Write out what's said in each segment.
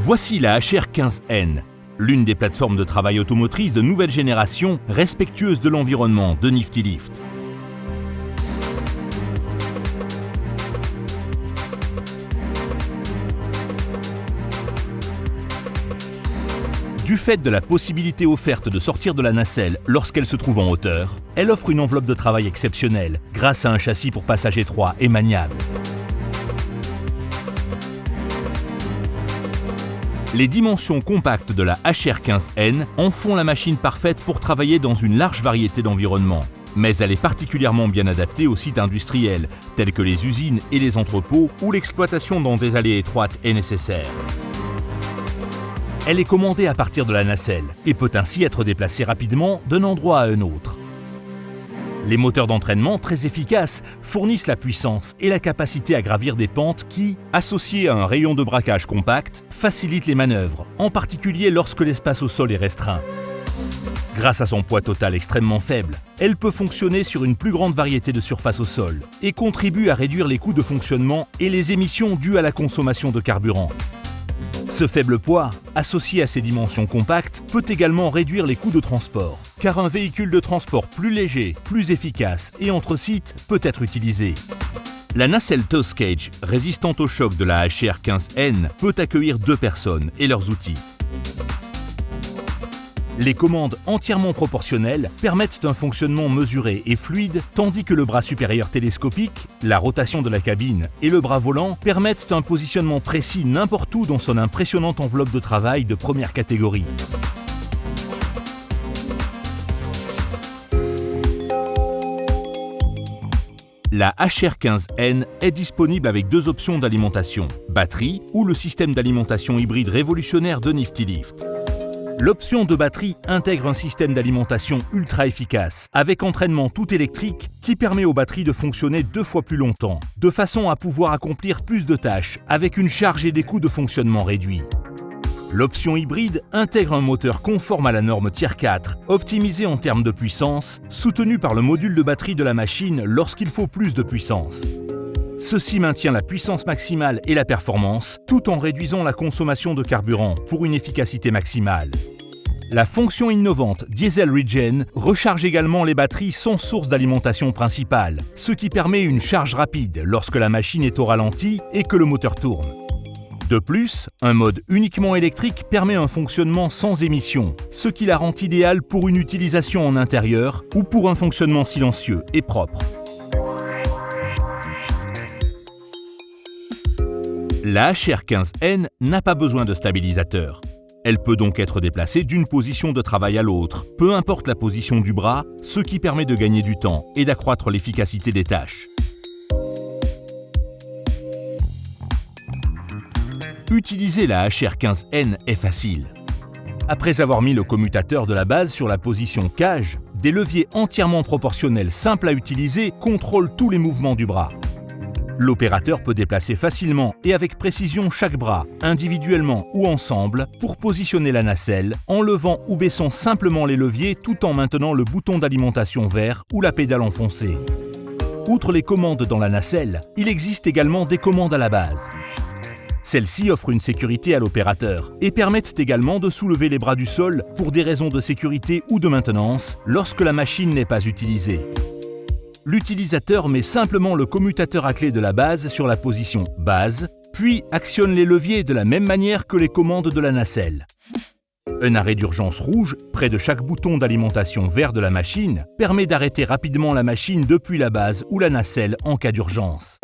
Voici la HR15N, l'une des plateformes de travail automotrice de nouvelle génération respectueuse de l'environnement de Nifty Lift. Du fait de la possibilité offerte de sortir de la nacelle lorsqu'elle se trouve en hauteur, elle offre une enveloppe de travail exceptionnelle grâce à un châssis pour passagers étroit et maniable. Les dimensions compactes de la HR15N en font la machine parfaite pour travailler dans une large variété d'environnements. Mais elle est particulièrement bien adaptée aux sites industriels, tels que les usines et les entrepôts, où l'exploitation dans des allées étroites est nécessaire. Elle est commandée à partir de la nacelle et peut ainsi être déplacée rapidement d'un endroit à un autre. Les moteurs d'entraînement, très efficaces, fournissent la puissance et la capacité à gravir des pentes qui, associées à un rayon de braquage compact, facilitent les manœuvres, en particulier lorsque l'espace au sol est restreint. Grâce à son poids total extrêmement faible, elle peut fonctionner sur une plus grande variété de surfaces au sol et contribue à réduire les coûts de fonctionnement et les émissions dues à la consommation de carburant. Ce faible poids, associé à ses dimensions compactes, peut également réduire les coûts de transport, car un véhicule de transport plus léger, plus efficace et entre sites peut être utilisé. La nacelle Tow Cage, résistante au choc de la HR15N, peut accueillir 2 personnes et leurs outils. Les commandes entièrement proportionnelles permettent un fonctionnement mesuré et fluide, tandis que le bras supérieur télescopique, la rotation de la cabine et le bras volant permettent un positionnement précis n'importe où dans son impressionnante enveloppe de travail de première catégorie. La HR15N est disponible avec 2 options d'alimentation, batterie ou le système d'alimentation hybride révolutionnaire de Nifty Lift. L'option de batterie intègre un système d'alimentation ultra efficace, avec entraînement tout électrique qui permet aux batteries de fonctionner 2 fois plus longtemps, de façon à pouvoir accomplir plus de tâches avec une charge et des coûts de fonctionnement réduits. L'option hybride intègre un moteur conforme à la norme Tier 4, optimisé en termes de puissance, soutenu par le module de batterie de la machine lorsqu'il faut plus de puissance. Ceci maintient la puissance maximale et la performance, tout en réduisant la consommation de carburant pour une efficacité maximale. La fonction innovante Diesel Regen recharge également les batteries sans source d'alimentation principale, ce qui permet une charge rapide lorsque la machine est au ralenti et que le moteur tourne. De plus, un mode uniquement électrique permet un fonctionnement sans émission, ce qui la rend idéale pour une utilisation en intérieur ou pour un fonctionnement silencieux et propre. La HR15N n'a pas besoin de stabilisateur. Elle peut donc être déplacée d'une position de travail à l'autre, peu importe la position du bras, ce qui permet de gagner du temps et d'accroître l'efficacité des tâches. Utiliser la HR15N est facile. Après avoir mis le commutateur de la base sur la position cage, des leviers entièrement proportionnels simples à utiliser contrôlent tous les mouvements du bras. L'opérateur peut déplacer facilement et avec précision chaque bras, individuellement ou ensemble, pour positionner la nacelle, en levant ou baissant simplement les leviers tout en maintenant le bouton d'alimentation vert ou la pédale enfoncée. Outre les commandes dans la nacelle, il existe également des commandes à la base. Celles-ci offrent une sécurité à l'opérateur et permettent également de soulever les bras du sol pour des raisons de sécurité ou de maintenance lorsque la machine n'est pas utilisée. L'utilisateur met simplement le commutateur à clé de la base sur la position base, puis actionne les leviers de la même manière que les commandes de la nacelle. Un arrêt d'urgence rouge, près de chaque bouton d'alimentation vert de la machine, permet d'arrêter rapidement la machine depuis la base ou la nacelle en cas d'urgence.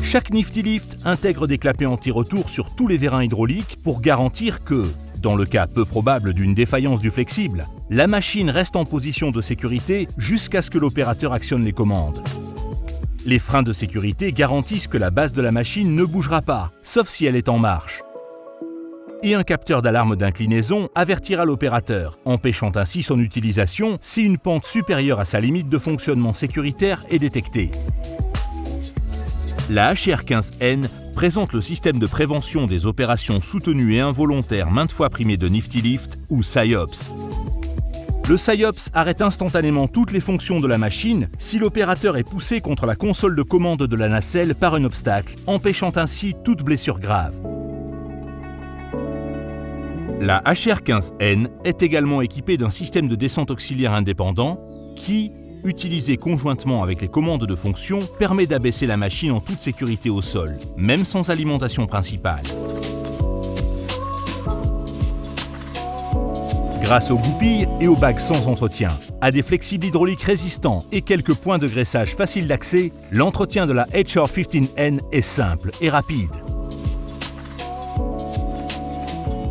Chaque Nifty Lift intègre des clapets anti-retour sur tous les vérins hydrauliques pour garantir que, dans le cas peu probable d'une défaillance du flexible, la machine reste en position de sécurité jusqu'à ce que l'opérateur actionne les commandes. Les freins de sécurité garantissent que la base de la machine ne bougera pas, sauf si elle est en marche. Et un capteur d'alarme d'inclinaison avertira l'opérateur, empêchant ainsi son utilisation si une pente supérieure à sa limite de fonctionnement sécuritaire est détectée. La HR15N présente le système de prévention des opérations soutenues et involontaires maintes fois primé de Nifty Lift ou SIOPS. Le SIOPS arrête instantanément toutes les fonctions de la machine si l'opérateur est poussé contre la console de commande de la nacelle par un obstacle, empêchant ainsi toute blessure grave. La HR15N est également équipée d'un système de descente auxiliaire indépendant qui, utilisé conjointement avec les commandes de fonction, permet d'abaisser la machine en toute sécurité au sol, même sans alimentation principale. Grâce aux goupilles et aux bagues sans entretien, à des flexibles hydrauliques résistants et quelques points de graissage faciles d'accès, l'entretien de la HR15N est simple et rapide.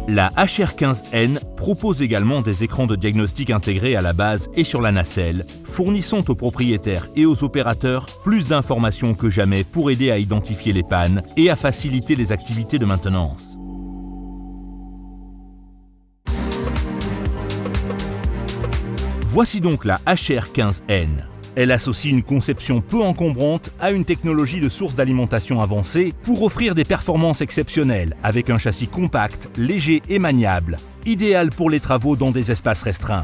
La HR15N propose également des écrans de diagnostic intégrés à la base et sur la nacelle, fournissant aux propriétaires et aux opérateurs plus d'informations que jamais pour aider à identifier les pannes et à faciliter les activités de maintenance. Voici donc la HR15N. Elle associe une conception peu encombrante à une technologie de source d'alimentation avancée pour offrir des performances exceptionnelles avec un châssis compact, léger et maniable, idéal pour les travaux dans des espaces restreints.